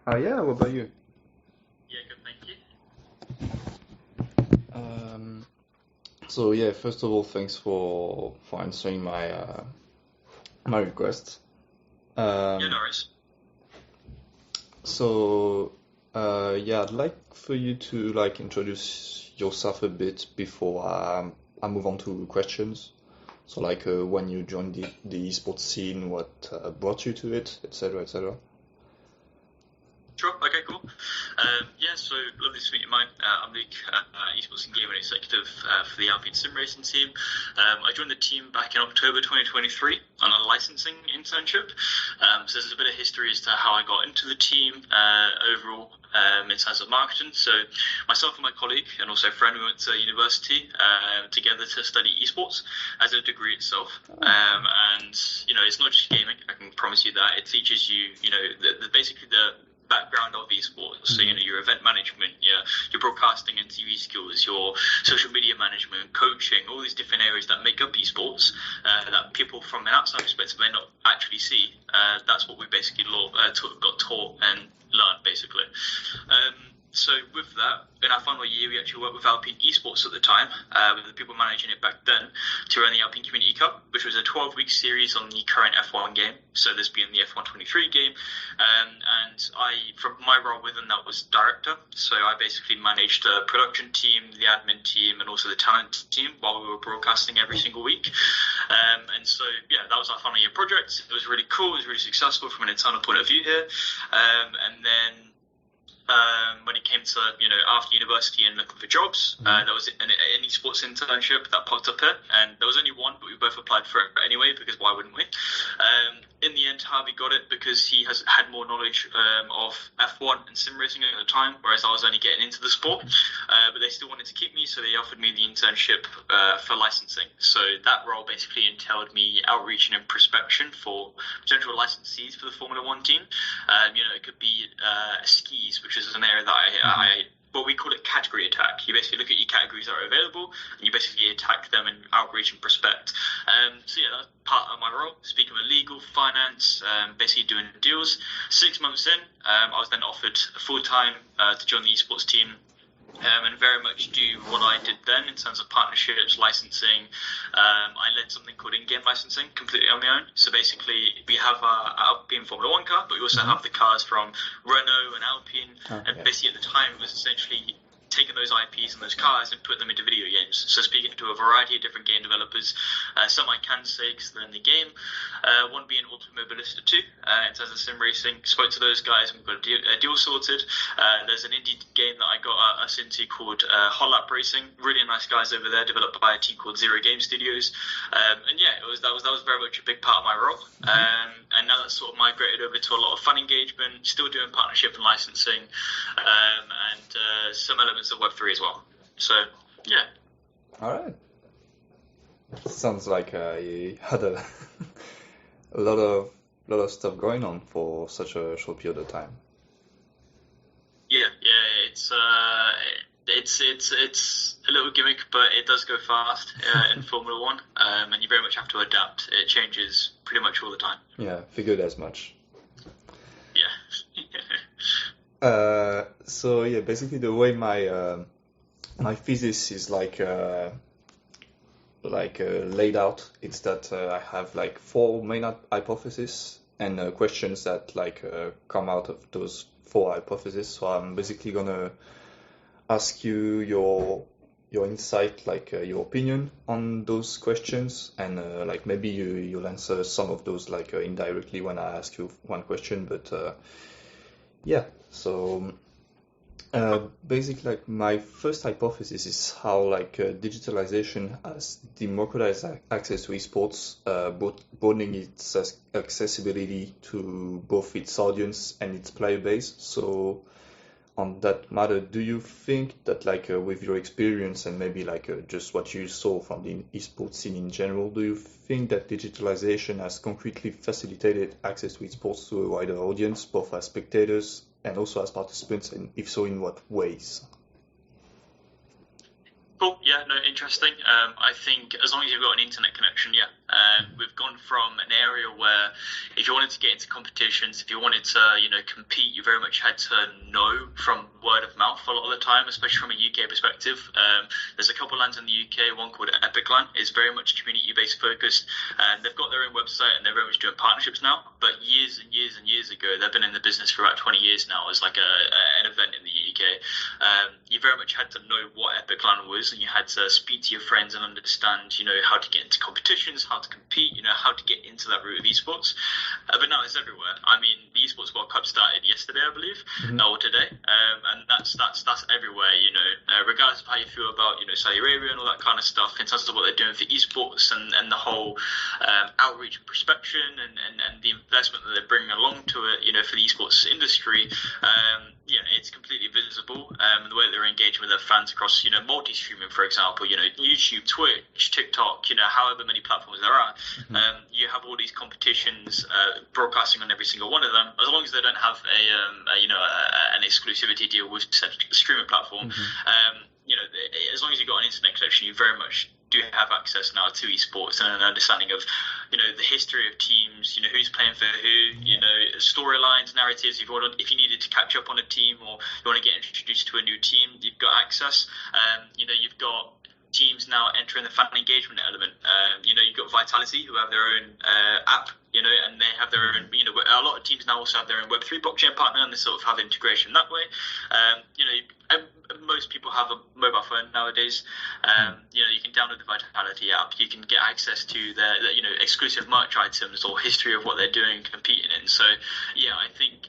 Yeah, what about you? Yeah, good, thank you. Um, so yeah, first of all, thanks for answering my request. Yeah, no Um, worries. so yeah, I'd like for you to like introduce yourself a bit before I move on to questions. So like when you joined the esports scene, what brought you to it, etc., etc. Sure, okay, cool. Yeah, so lovely to meet you, mine. I'm Luke, esports and gaming executive for the Alpine Sim Racing team. I joined the team back in October 2023 on a licensing internship. So there's a bit of history as to how I got into the team overall in terms of marketing. So myself and my colleague and also a friend, we went to university together to study esports as a degree itself. And, it's not just gaming, I can promise you that. It teaches you, basically the background of esports. So, your event management, your broadcasting and TV skills, your social media management, coaching, all these different areas that make up esports that people from an outside perspective may not actually see. That's what we basically got taught and learned, basically. So with that, in our final year, we actually worked with Alpine Esports at the time, with the people managing it back then, to run the Alpine Community Cup, which was a 12-week series on the current F1 game. So this being the F1 23 game. And from my role within that was director. So I basically managed the production team, the admin team, and also the talent team while we were broadcasting every single week. And so, yeah, that was our final year project. It was really cool. It was really successful from an internal point of view here. And then when it came to, after university and looking for jobs, there was an esports internship that popped up here, and there was only one, but we both applied for it anyway, because why wouldn't we? In the end, Harvey got it because he has had more knowledge of F1 and sim racing at the time, whereas I was only getting into the sport. But they still wanted to keep me, so they offered me the internship for licensing. So that role basically entailed me outreaching and prospection for potential licensees for the Formula One team. It could be skis, which is an area that what we call it category attack. You basically look at your categories that are available and you basically attack them and outreach and prospect. So yeah, that's part of my role, speaking with legal, finance, basically doing deals. 6 months in, I was then offered full-time to join the esports team. And very much do what I did then in terms of partnerships, licensing. I led something called in-game licensing completely on my own. So basically, we have our Alpine Formula One car, but we also have the cars from Renault and Alpine. And basically, at the time, it was essentially taking those IPs and those cars and put them into video games. So speaking to a variety of different game developers, some I can say because they're in the game, one being Automobilista 2, in terms of sim racing. Spoke to those guys and we've got a deal sorted. There's an indie game that I got us into called Hot Lap Racing. Really nice guys over there, developed by a team called Zero Game Studios. And yeah, that was very much a big part of my role. And now that's sort of migrated over to a lot of fun engagement, still doing partnership and licensing, and some elements of Web3 as well. So, yeah. All right. Sounds like you had a a lot of stuff going on for such a short period of time. Yeah, it's a little gimmick, but it does go fast in Formula One, and you very much have to adapt. It changes pretty much all the time. Yeah, figured as much. Yeah. So yeah, basically the way my thesis is laid out, it's that I have like four main hypotheses and questions that come out of those four hypotheses. So I'm basically gonna ask you your insight, your opinion on those questions, and maybe you'll answer some of those indirectly when I ask you one question. But yeah, so basically, my first hypothesis is how digitalization has democratized access to esports, broadening its accessibility to both its audience and its player base. So on that matter, do you think that with your experience and maybe just what you saw from the esports scene in general, do you think that digitalization has concretely facilitated access to esports to a wider audience, both as spectators and also as participants, and if so, in what ways? Cool. Yeah, no, interesting. I think as long as you've got an internet connection, yeah, We've gone from an area where if you wanted to get into competitions, if you wanted to, compete, you very much had to know from word of mouth a lot of the time, especially from a UK perspective. There's a couple lands in the UK, one called Epicland. It's very much community-based focused. They've got their own website and they're very much doing partnerships now. But years and years and years ago, they've been in the business for about 20 years now as like an event in the UK. You very much had to know what Epicland was, and you had to speak to your friends and understand, how to get into competitions, how to compete, how to get into that route of esports. But now it's everywhere. I mean, the Esports World Cup started yesterday, I believe, or today, and that's everywhere. Regardless of how you feel about Saudi Arabia and all that kind of stuff, in terms of what they're doing for esports and the whole outreach and prospection and the investment that they're bringing along to it, for the esports industry. It's completely visible. The way that they're engaging with their fans across, multi-streaming, for example, YouTube, Twitch, TikTok, however many platforms there are. You have all these competitions broadcasting on every single one of them, as long as they don't have an exclusivity deal with said streaming platform. As long as you've got an internet connection, you very much do have access now to esports and an understanding of, the history of teams, who's playing for who, storylines, narratives. If you needed to catch up on a team or you want to get introduced to a new team, you've got access. You've got teams now entering the fan engagement element. You've got Vitality, who have their own app, and they have their own, a lot of teams now also have their own Web3 blockchain partner, and they sort of have integration that way. Most people have a mobile phone nowadays. You can download the Vitality app. You can get access to their exclusive merch items or history of what they're doing, competing in. So, I think,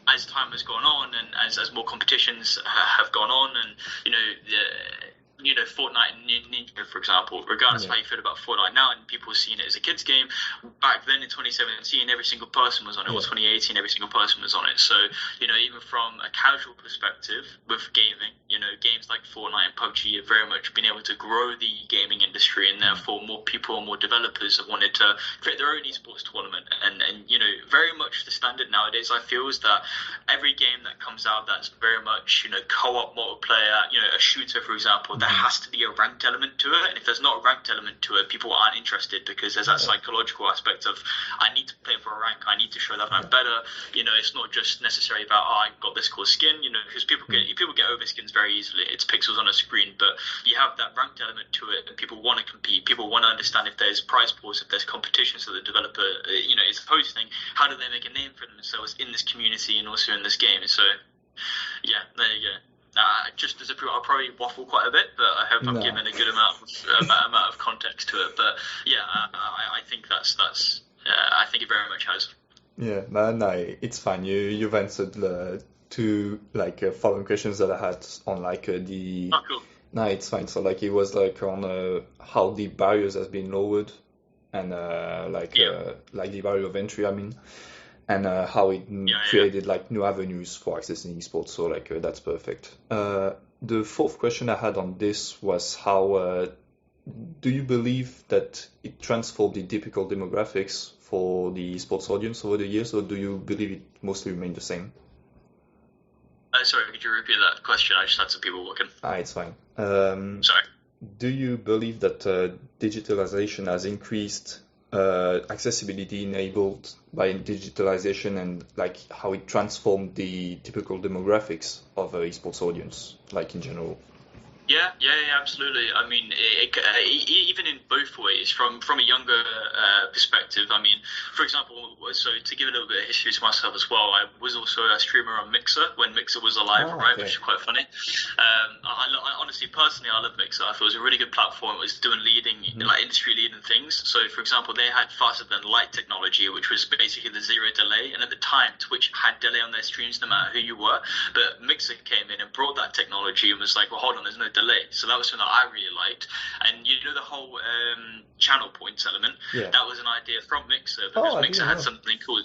as time has gone on and as more competitions have gone on and, Fortnite and Ninja, for example, regardless of how you feel about Fortnite now, and people are seeing it as a kid's game, back then in 2017, every single person was on it, or 2018, every single person was on it. So, even from a casual perspective with gaming, games like Fortnite and PUBG have very much been able to grow the gaming industry, and therefore more people and more developers have wanted to create their own esports tournament. And very much the standard nowadays, I feel, is that every game that comes out that's very much, co-op multiplayer, a shooter, for example, there has to be a ranked element to it. And if there's not a ranked element to it, people aren't interested, because there's that psychological aspect of, I need to play for a rank, I need to show that I'm better. It's not just necessarily about, I got this cool skin, because people get over skins very easily. It's pixels on a screen, but you have that ranked element to it, and people want to compete. People want to understand if there's prize pools, if there's competitions that the developer, is hosting. How do they make a name for themselves in this community and also in this game? So, there you go. Just as I'll probably waffle quite a bit, but I hope I'm giving a good amount of context to it. But I think that's I think it very much has. Yeah, no, it's fine. You've answered two following questions that I had on the. Oh, cool. No, it's fine. So it was on how the barriers has been lowered, and the barrier of entry, I mean. And how it created new avenues for accessing esports. So that's perfect. The fourth question I had on this was how do you believe that it transformed the typical demographics for the esports audience over the years, or do you believe it mostly remained the same? Sorry, could you repeat that question? I just had some people walking. It's fine. Sorry. Do you believe that digitalization has increased accessibility enabled by digitalization, and how it transformed the typical demographics of a esports audience, in general? Yeah, absolutely. I mean, even in both ways, from a younger perspective. I mean, for example, so to give a little bit of history to myself as well, I was also a streamer on Mixer when Mixer was alive, which is quite funny. I honestly, personally, I love Mixer. I thought it was a really good platform. It was doing industry leading things. So, for example, they had faster than light technology, which was basically the zero delay. And at the time, Twitch had delay on their streams no matter who you were. But Mixer came in and brought that technology and was like, well, hold on, there's no delay. So that was something that I really liked. And the whole channel points element, that was an idea from Mixer, because Mixer had something called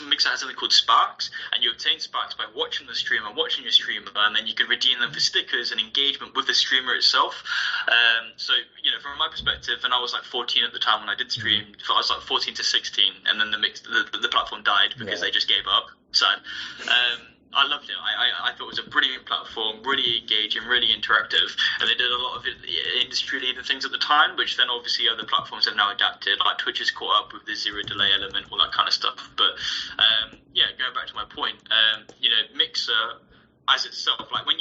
Mixer had something called Sparks, and you obtain Sparks by watching the streamer, watching your streamer, and then you could redeem them for stickers and engagement with the streamer itself. So from my perspective, and I was 14 at the time when I did stream, I was 14 to 16, and then the platform died because they just gave up. So I loved it. I thought it was a brilliant platform, really engaging, really interactive, and they did a lot of industry-leading things at the time, which then obviously other platforms have now adapted. Like Twitch has caught up with the zero delay element, all that kind of stuff. But going back to my point, Mixer as itself, like when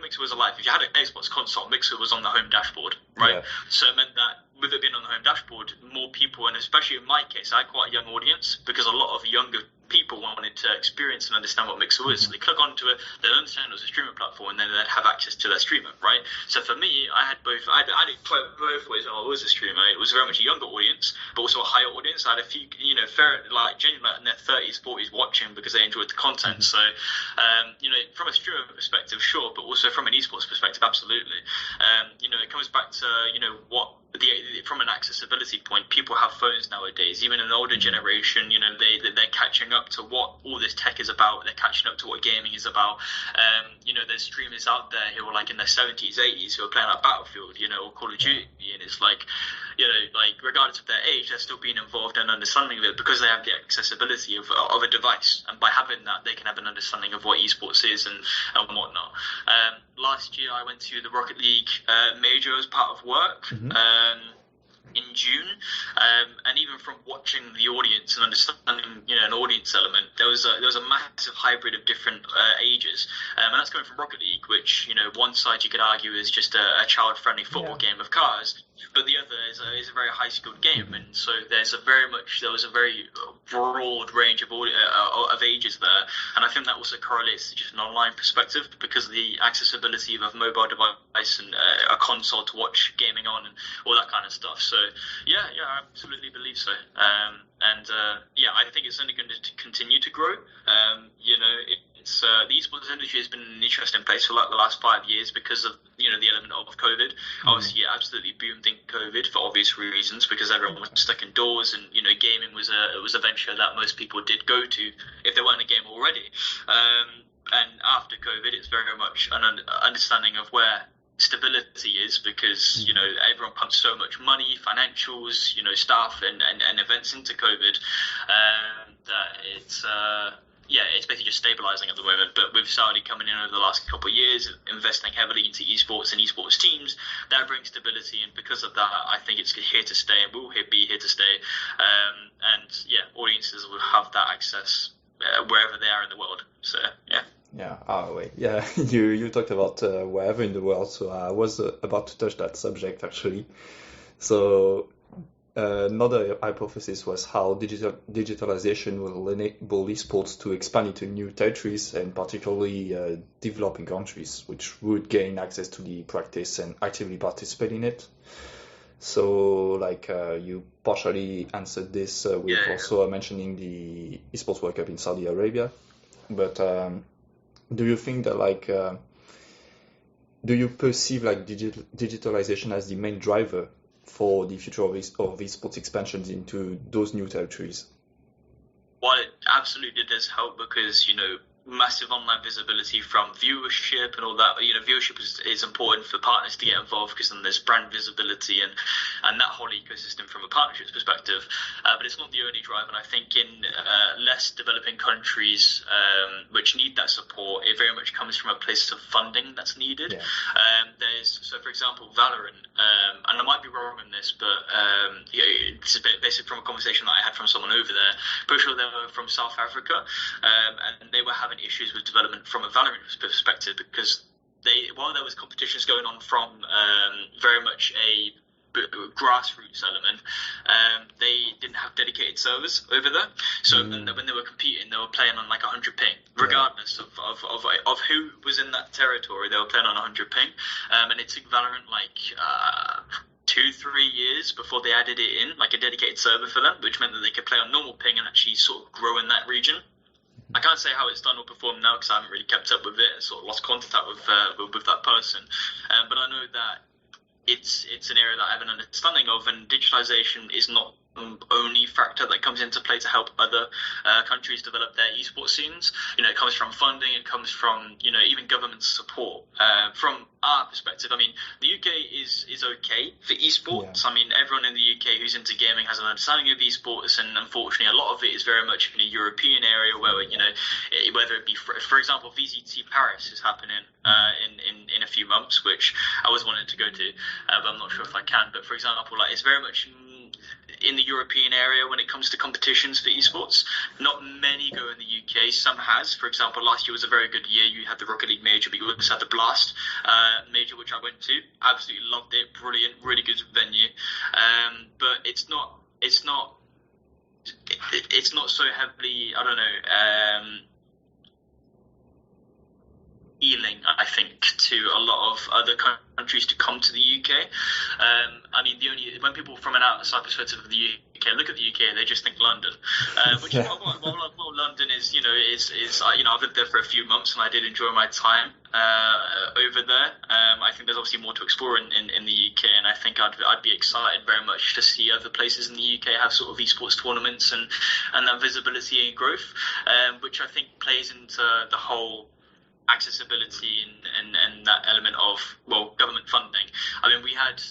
Mixer was alive, if you had an Xbox console, Mixer was on the home dashboard, right? Yeah. So it meant that with it being on the home dashboard, more people, and especially in my case, I had quite a young audience because a lot of younger people wanted to experience and understand what Mixer was. So they click onto it, they understand it was a streaming platform, and then they'd have access to their streamer, right? So for me, I had both. I had it both ways. I was a streamer. It was very much a younger audience, but also a higher audience. I had a few, genuinely in their 30s, 40s watching because they enjoyed the content. So, from a streamer perspective, sure, but also from an esports perspective, absolutely. It comes back to, what from an accessibility point, people have phones nowadays. Even an older generation, they're catching up to what all this tech is about. They're catching up to what gaming is about. There's streamers out there who are like in their 70s, 80s who are playing like Battlefield, or Call of Duty, and it's like, regardless of their age, they're still being involved and understanding of it because they have the accessibility of a device, and by having that, they can have an understanding of what esports is and whatnot. Last year, I went to the Rocket League major as part of work. In June, and even from watching the audience and understanding, an audience element, there was a massive hybrid of different ages, and that's coming from Rocket League, which one side you could argue is just a child-friendly football game of cars, but the other is a very high-skilled game, and so there was a very broad range of ages there, and I think that also correlates to just an online perspective because of the accessibility of a mobile device and a console to watch gaming on and all that kind of stuff. So I absolutely believe so. I think it's only going to continue to grow. It's the esports industry has been in an interesting place for like the last 5 years because of the element of COVID. Obviously, it absolutely boomed in COVID for obvious reasons because everyone was stuck indoors, and gaming was a venture that most people did go to if they weren't in a game already. And after COVID, it's very much an understanding of where stability is because everyone pumped so much money, financials, staff and events into COVID that it's basically just stabilizing at the moment. But with Saudi coming in over the last couple of years, investing heavily into esports and esports teams, that brings stability, and because of that, I think it's here to stay and will be here to stay. Audiences will have that access wherever they are in the world. So you talked about wherever in the world, so I was about to touch that subject actually. So another hypothesis was how digitalization will enable esports to expand into new territories, and particularly developing countries, which would gain access to the practice and actively participate in it. So, you partially answered this with also mentioning the esports World Cup in Saudi Arabia. But do you think that, do you perceive digitalization as the main driver for the future of esports expansions into those new territories? Well, it absolutely does help because, massive online visibility from viewership and all that. Viewership is important for partners to get involved because then there's brand visibility and that whole ecosystem from a partnerships perspective. But it's not the only drive, and I think in less developing countries which need that support, it very much comes from a place of funding that's needed. For example, Valorant, and I might be wrong on this, but it's a bit basic from a conversation that I had from someone over there. Pretty sure they were from South Africa, and they were having issues with development from a Valorant perspective because while there was competitions going on from very much a grassroots element, they didn't have dedicated servers over there. So when they were competing, they were playing on 100 ping, regardless of who was in that territory. They were playing on 100 ping, and it took Valorant 2-3 years before they added it in, a dedicated server for them, which meant that they could play on normal ping and actually sort of grow in that region. I can't say how it's done or performed now because I haven't really kept up with it and sort of lost contact with that person. But I know that it's an area that I have an understanding of, and digitalization is not only factor that comes into play to help other countries develop their esports scenes. It comes from funding, it comes from, even government support. From our perspective, I mean, the UK is okay for esports. Yeah. I mean, everyone in the UK who's into gaming has an understanding of esports, and unfortunately, a lot of it is very much in a European area where, whether it be, for example, VCT Paris is happening in a few months, which I was wanting to go to, but I'm not sure if I can. But for example, it's very much in the European area when it comes to competitions for esports. Not many go in the UK. Some has. For example, last year was a very good year. You had the Rocket League Major, but you also had the Blast Major, which I went to. Absolutely loved it. Brilliant. Really good venue. But it's not so heavily, I don't know, appealing, I think, to a lot of other countries to come to the UK. I mean, when people from an outside perspective of the UK look at the UK, they just think London, which is well, London is, I've lived there for a few months and I did enjoy my time over there. I think there's obviously more to explore in the UK, and I think I'd be excited very much to see other places in the UK have sort of esports tournaments and that visibility and growth, which I think plays into the whole accessibility and that element of, government funding. I mean, we had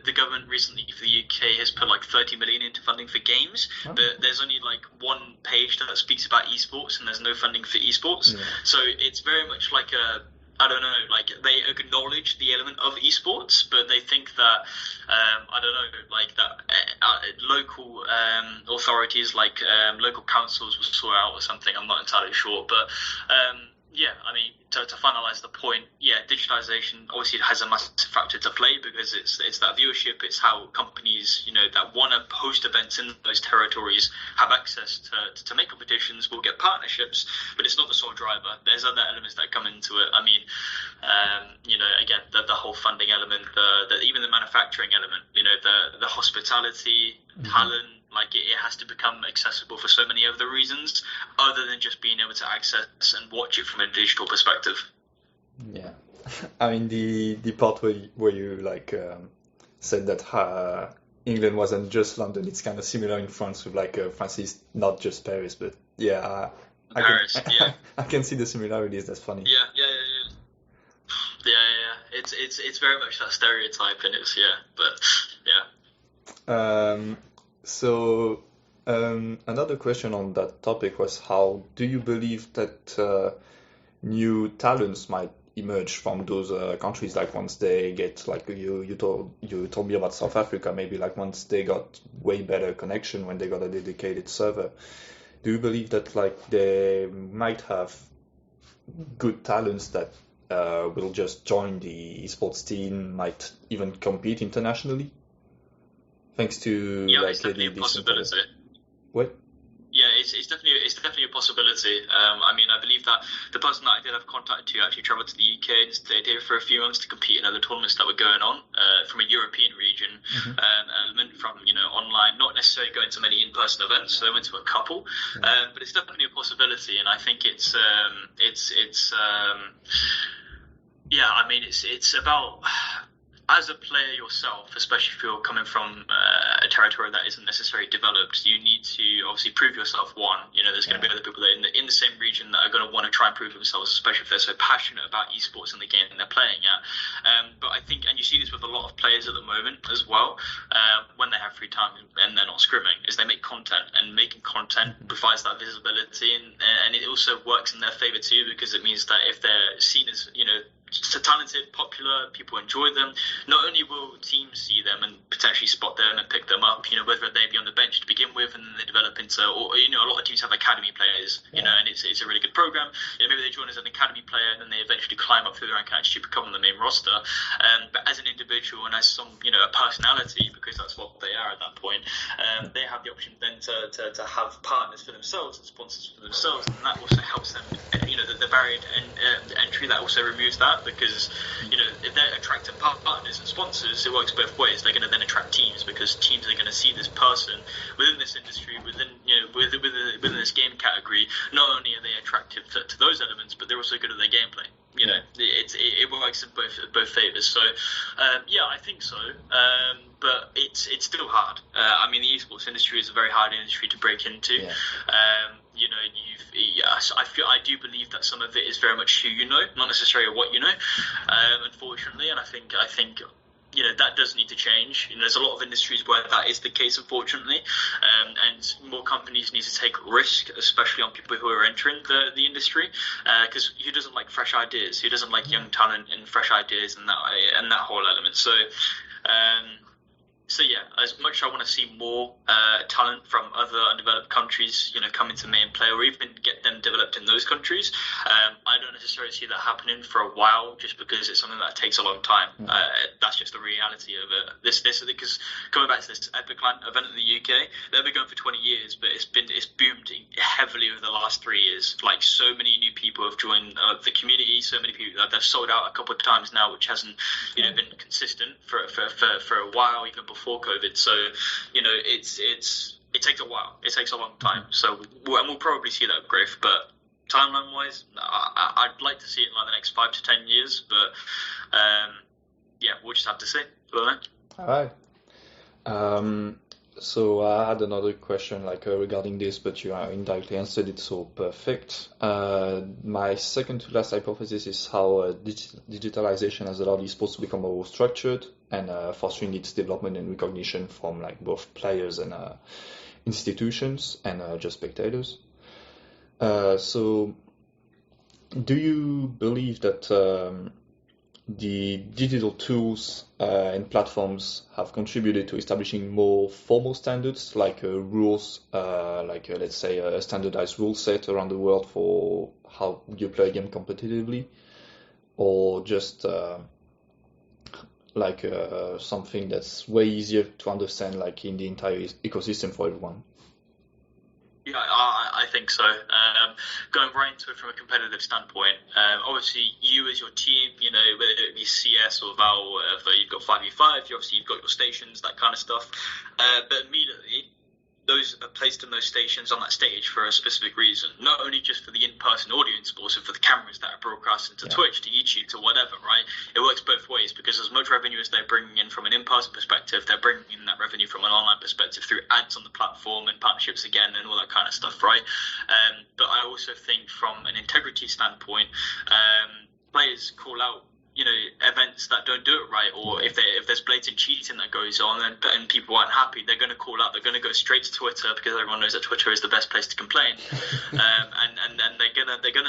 the government recently for the UK has put 30 million into funding for games, but there's only one page that speaks about esports, and there's no funding for esports. Yeah. So it's very much I don't know, they acknowledge the element of esports, but they think that, local authorities, local councils will sort out or something. I'm not entirely sure, but I mean, to finalise the point, digitalisation obviously has a massive factor to play, because it's that viewership, it's how companies, that want to host events in those territories have access to make competitions, will get partnerships, but it's not the sole driver. There's other elements that come into it. I mean, again, the whole funding element, even the manufacturing element, the hospitality, talent, it has to become accessible for so many other reasons, other than just being able to access and watch it from a digital perspective. Yeah, I mean the part where you said that England wasn't just London. It's kind of similar in France with France is not just Paris, but I can see the similarities. That's funny. Yeah. It's very much that stereotype, and it's So another question on that topic was, how do you believe that new talents might emerge from those countries? Once they get, you told me about South Africa, maybe once they got way better connection, when they got a dedicated server. Do you believe that they might have good talents that will just join the esports team, might even compete internationally? Thanks to it's definitely a possibility. What? Yeah, it's definitely a possibility. I mean, I believe that the person that I did have contact to actually travelled to the UK and stayed here for a few months to compete in other tournaments that were going on from a European region, element from online, not necessarily going to many in-person events. So they went to a couple, but it's definitely a possibility, and I think it's about, as a player yourself, especially if you're coming from a territory that isn't necessarily developed, you need to obviously prove yourself. There's going to be other people that in the same region that are going to want to try and prove themselves, especially if they're so passionate about esports and the game they're playing at. But I think, and you see this with a lot of players at the moment as well, when they have free time and they're not scrimming, is they make content, and making content provides that visibility, and it also works in their favour too, because it means that if they're seen as, so talented, popular, people enjoy them, not only will teams see them and potentially spot them and pick them up, whether they be on the bench to begin with and then they develop into, or a lot of teams have academy players, and it's a really good program. Maybe they join as an academy player and then they eventually climb up through the rank and actually become on the main roster. But as an individual and as some, a personality, because that's what they are at that point, they have the option then to have partners for themselves and sponsors for themselves, and that also helps them, the varied entry, that also removes that. Because if they're attracting partners and sponsors, it works both ways. They're going to then attract teams, because teams are going to see this person within this industry, within this game category. Not only are they attractive to those elements, but they're also good at their gameplay. you know, it works in both favors. So, yeah, I think so. But it's still hard. I mean, the esports industry is a very hard industry to break into. Yeah. You know, I do believe that some of it is very much who you know, not necessarily what you know. Unfortunately, and I think you know, that does need to change. You know, there's a lot of industries where that is the case, unfortunately, and more companies need to take risk, especially on people who are entering the industry, because who doesn't like fresh ideas? Who doesn't like young talent and fresh ideas and that whole element? So. So yeah, as much as I want to see more talent from other undeveloped countries, you know, come into main play or even get them developed in those countries, I don't necessarily see that happening for a while, just because it's something that takes a long time. That's just the reality of it. This because coming back to this Epicland event in the UK, they've been going for 20 years, but it's boomed heavily over the last 3 years. Like, so many new people have joined the community, so many people they've sold out a couple of times now, which hasn't been consistent for a while, even before COVID. So, you know, it takes a while. It takes a long time. So, we'll probably see that growth, but timeline wise, I'd like to see it in like the next 5 to 10 years. But yeah, we'll just have to see. All right. So I had another question regarding this, but you indirectly answered it, so perfect. My second to last hypothesis is how digitalization has allowed esports to become more structured and fostering its development and recognition from both players and institutions and just spectators. So do you believe that the digital tools and platforms have contributed to establishing more formal standards, like rules, let's say a standardized rule set around the world for how you play a game competitively, or just something that's way easier to understand, like in the entire ecosystem for everyone? Yeah, I think so. Going right into it from a competitive standpoint, obviously you as your team, you know, whether it be CS or VAL or whatever, you've got 5v5, you've got your stations, that kind of stuff. But immediately, those are placed in those stations on that stage for a specific reason, not only just for the in-person audience, but also for the cameras that are broadcasting to Twitch, to YouTube, to whatever, right? It works both ways, because as much revenue as they're bringing in from an in-person perspective, they're bringing in that revenue from an online perspective through ads on the platform and partnerships again and all that kind of stuff, right? But I also think from an integrity standpoint, players call out, you know, events that don't do it right, or if there's blatant cheating that goes on and people aren't happy, they're going to call out. They're going to go straight to Twitter, because everyone knows that Twitter is the best place to complain. And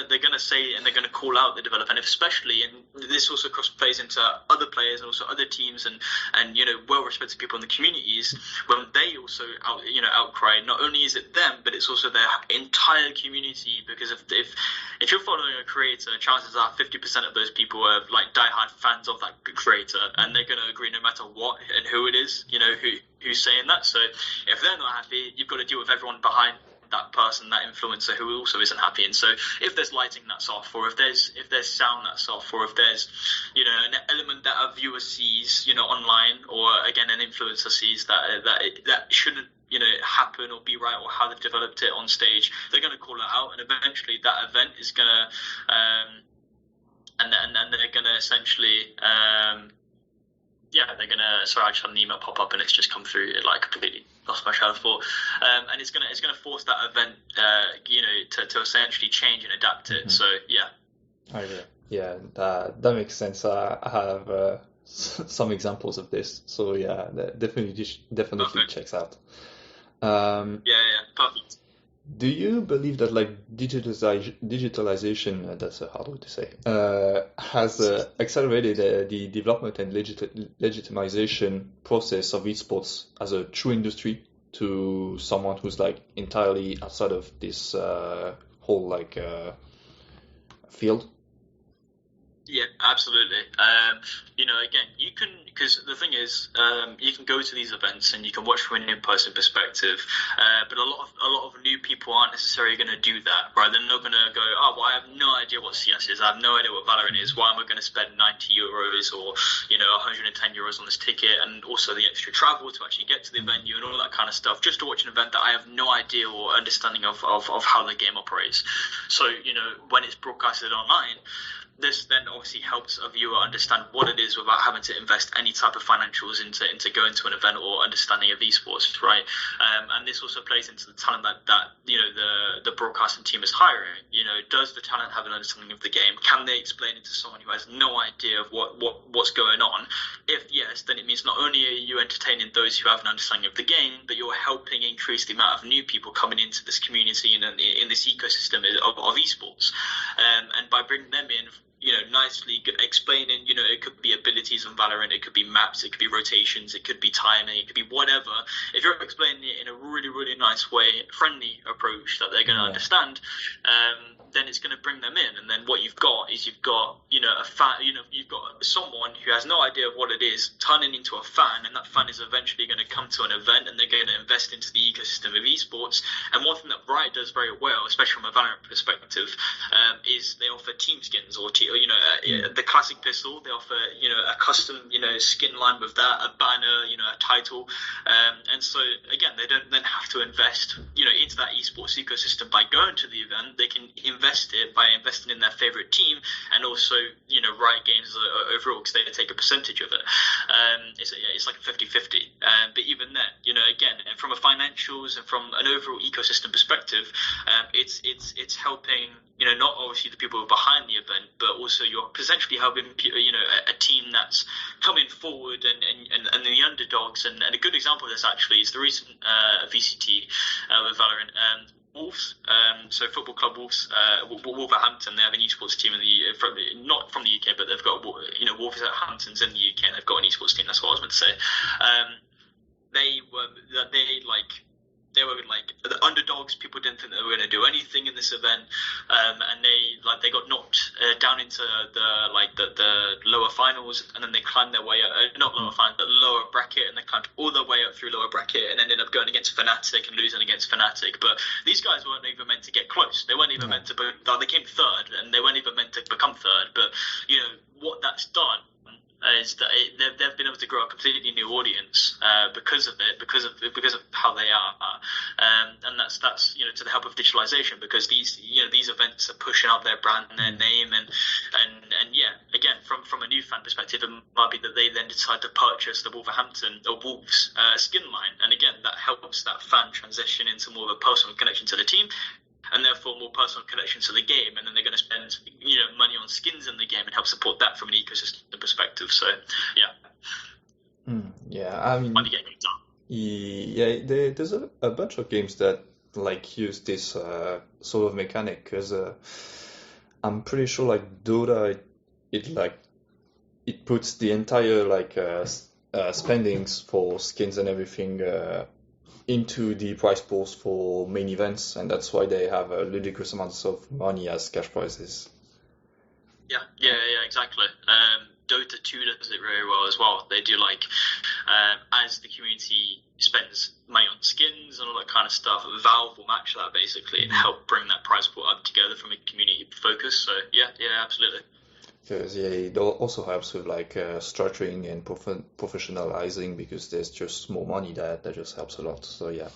they're gonna say, and they're gonna call out the developer, and especially, and this also plays into other players and also other teams and you know, well-respected people in the communities, when they also outcry. Not only is it them, but it's also their entire community, because if you're following a creator, chances are 50% of those people are like diehard fans of that creator, and they're going to agree no matter what and who it is, you know, who's saying that. So if they're not happy, you've got to deal with everyone behind that person, that influencer, who also isn't happy. And so if there's lighting that's off, or if there's sound that's off, or if there's, you know, an element that a viewer sees, you know, online, or again an influencer sees that shouldn't, you know, happen or be right, or how they've developed it on stage, they're going to call it out, and eventually that event is going to and they're going to essentially they're going to, sorry, I just had an email pop up and it's just come through, it like completely lost my train of thought, and it's going to force that event, you know, to essentially change and adapt it. So that makes sense. I have some examples of this, so yeah, that definitely perfect. Checks out. Perfect. Do you believe that digitalization, that's a hard word to say, has accelerated the development and legitimization process of esports as a true industry to someone who's like entirely outside of this whole field? Yeah, absolutely. You know, again, you can, because the thing is, you can go to these events and you can watch from an in-person perspective, but a lot of new people aren't necessarily going to do that, right? They're not going to go, oh, well, I have no idea what CS is, I have no idea what Valorant is, why am I going to spend €90 or, you know, €110 on this ticket, and also the extra travel to actually get to the venue and all that kind of stuff, just to watch an event that I have no idea or understanding of how the game operates. So, you know, when it's broadcasted online, this then obviously helps a viewer understand what it is without having to invest any type of financials into going to an event or understanding of esports, right? And this also plays into the talent that the broadcasting team is hiring. Does the talent have an understanding of the game? Can they explain it to someone who has no idea of what's going on? If yes, then it means not only are you entertaining those who have an understanding of the game, but you're helping increase the amount of new people coming into this community and in this ecosystem of esports. And by bringing them in, nicely explaining, it could be abilities on Valorant, it could be maps, it could be rotations, it could be timing, it could be whatever. If you're explaining it in a really, really nice way, friendly approach that they're going to understand, then it's going to bring them in. And then what you've got is you've got someone who has no idea of what it is turning into a fan, and that fan is eventually going to come to an event and they're going to invest into the ecosystem of esports. And one thing that Riot does very well, especially from a Valorant perspective, is they offer team skins or the classic pistol. They offer a custom skin line with that, a banner, a title, and so again they don't then have to invest into that esports ecosystem by going to the event. They can invest it by investing in their favorite team, and also Riot Games overall, because they take a percentage of it. It's like a 50-50, but even then, again, from a financials and from an overall ecosystem perspective, it's helping not obviously the people behind the event, but also you're potentially helping a team that's coming forward and the underdogs. And a good example of this actually is the recent VCT with Valorant. Wolves, so Football Club Wolves, Wolverhampton. They have an esports team not from the UK, but they've got Wolverhampton's in the UK, and they've got an esports team. That's what I was meant to say. They were the underdogs. People didn't think they were going to do anything in this event, and they got knocked down into the lower finals, and then they climbed their way up, not lower finals, but lower bracket, and they climbed all the way up through lower bracket, and ended up going against Fnatic and losing against Fnatic. But these guys weren't even meant to get close. They weren't even meant to. They came third, and they weren't even meant to become third. But what that's done is that they've been able to grow a completely new audience because of it, because of how they are, and that's to the help of digitalization, because these events are pushing out their brand and their name, and yeah, again, from a new fan perspective, it might be that they then decide to purchase the Wolverhampton or Wolves skin line, and again, that helps that fan transition into more of a personal connection to the team, and therefore more personal connection to the game, and then they're going to spend money on skins in the game and help support that from an ecosystem perspective. So yeah, I mean, might be getting done. there's a bunch of games that use this sort of mechanic, because I'm pretty sure Dota, it puts the entire spendings for skins and everything into the prize pools for main events, and that's why they have ludicrous amounts of money as cash prizes. Yeah, exactly. Dota 2 does it very well as well. They do as the community spends money on skins and all that kind of stuff, Valve will match that basically and help bring that prize pool up together from a community focus. So yeah, absolutely. Because it also helps with structuring and professionalizing, because there's just more money that just helps a lot. So yeah.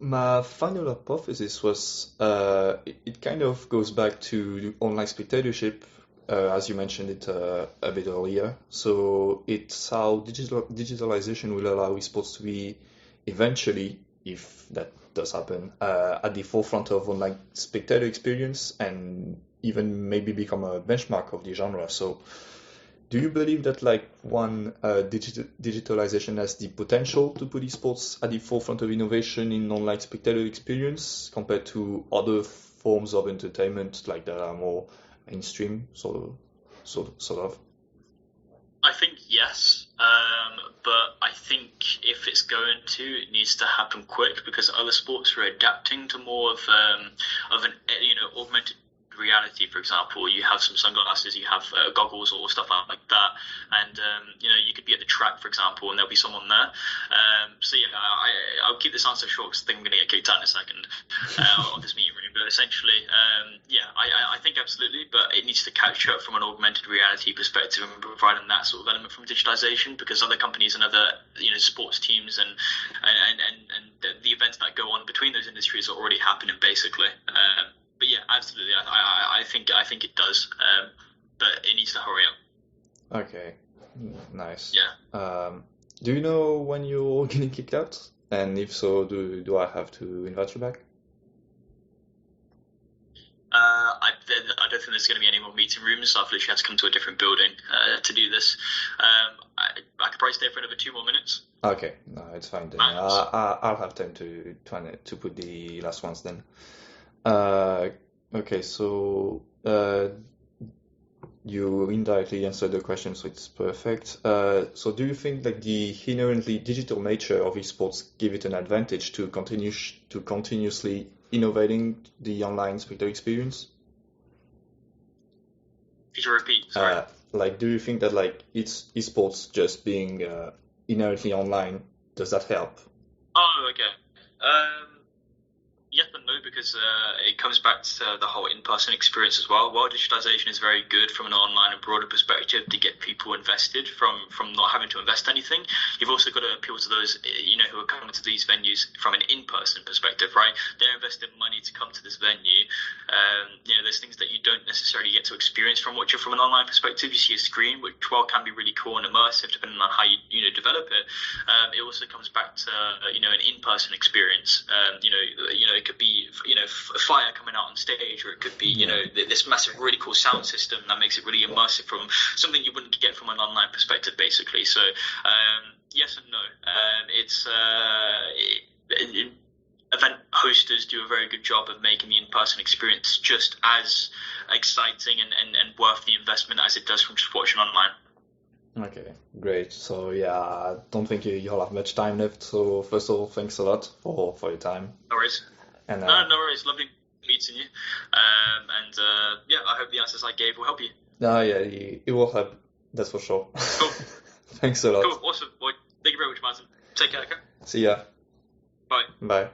My final hypothesis was it kind of goes back to online spectatorship, as you mentioned it a bit earlier. So it's how digitalization will allow esports to be eventually, if that does happen, at the forefront of online spectator experience, and even maybe become a benchmark of the genre. So do you believe that digitalization has the potential to put esports at the forefront of innovation in online spectator experience compared to other forms of entertainment that are more mainstream, sort of? I think yes, but I think if it's going to, it needs to happen quick, because other sports are adapting to more of an augmented reality. For example, you have some sunglasses, you have goggles or stuff like that, and you could be at the track, for example, and there'll be someone there. So yeah, I'll keep this answer short because I think I'm going to get kicked out in a second of this meeting room. But essentially, I think absolutely, but it needs to catch up from an augmented reality perspective and providing that sort of element from digitalization, because other companies and other sports teams and the events that go on between those industries are already happening basically. But yeah, absolutely. I think it does, but it needs to hurry up. Okay, nice. Yeah. Do you know when you're getting kicked out? And if so, do I have to invite you back? I don't think there's going to be any more meeting rooms. I've literally had to come to a different building to do this. I could probably stay for another 2 more minutes. Okay, no, it's fine then. I'll have time to put the last ones then. Okay, so you indirectly answered the question, so it's perfect. So do you think that the inherently digital nature of esports give it an advantage to continuously innovating the online spectator experience? Could you repeat? Sorry. Do you think that it's esports just being inherently online, does that help? Oh, okay. Yes and no, because it comes back to the whole in-person experience as well. While digitalization is very good from an online and broader perspective to get people invested from not having to invest anything, you've also got to appeal to those who are coming to these venues from an in-person perspective, right? They're investing money to come to this venue. There's things that you don't necessarily get to experience from watching from an online perspective. You see a screen, which while can be really cool and immersive, depending on how you develop it. It also comes back to an in-person experience. It could be fire coming out on stage, or it could be this massive really cool sound system that makes it really immersive from something you wouldn't get from an online perspective, basically. So yes and no. Event hosters do a very good job of making the in-person experience just as exciting and worth the investment as it does from just watching online. Okay, great. So yeah, I don't think you'll have much time left. So first of all, thanks a lot for your time. No worries. And, no worries. Lovely meeting you. I hope the answers I gave will help you. Yeah, it will help. That's for sure. Cool. Thanks a lot. Cool. Awesome. Well, thank you very much, Martin. Take care. Okay? See ya. Bye. Bye.